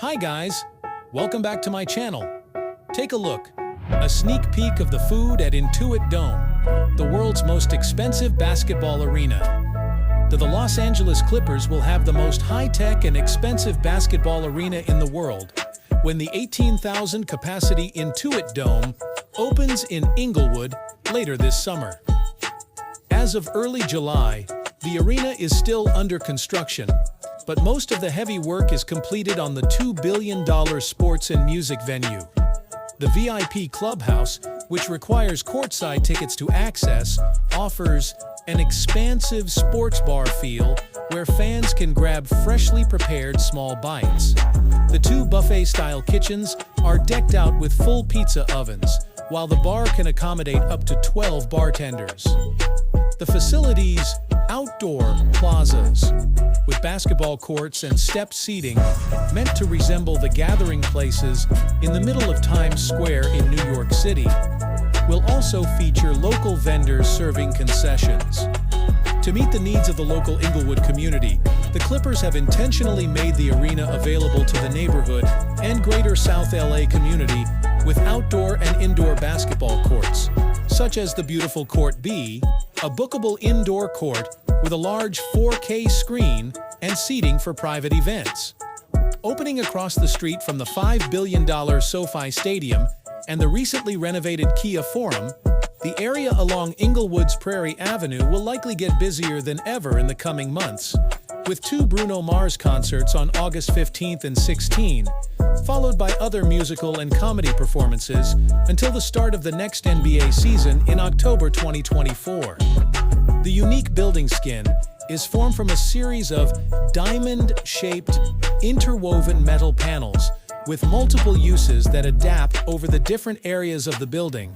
Hi guys, welcome back to my channel. Take a look, a sneak peek of the food at Intuit Dome, the world's most expensive basketball arena. The Los Angeles Clippers will have the most high-tech and expensive basketball arena in the world when the 18,000 capacity Intuit Dome opens in Inglewood later this summer. As of early July, the arena is still under construction, but most of the heavy work is completed on the $2 billion sports and music venue. The VIP Clubhouse, which requires courtside tickets to access, offers an expansive sports bar feel where fans can grab freshly prepared small bites. The two buffet-style kitchens are decked out with full pizza ovens, while the bar can accommodate up to 12 bartenders. The facility's outdoor plazas, with basketball courts and stepped seating meant to resemble the gathering places in the middle of Times Square in New York City, will also feature local vendors serving concessions. To meet the needs of the local Inglewood community, the Clippers have intentionally made the arena available to the neighborhood and greater South LA community with outdoor and indoor basketball courts, such as the beautiful Court B, a bookable indoor court with a large 4K screen and seating for private events. Opening across the street from the $5 billion SoFi Stadium and the recently renovated Kia Forum, the area along Inglewood's Prairie Avenue will likely get busier than ever in the coming months, with two Bruno Mars concerts on August 15th and 16th, followed by other musical and comedy performances until the start of the next NBA season in October 2024. The unique building skin is formed from a series of diamond-shaped, interwoven metal panels with multiple uses that adapt over the different areas of the building.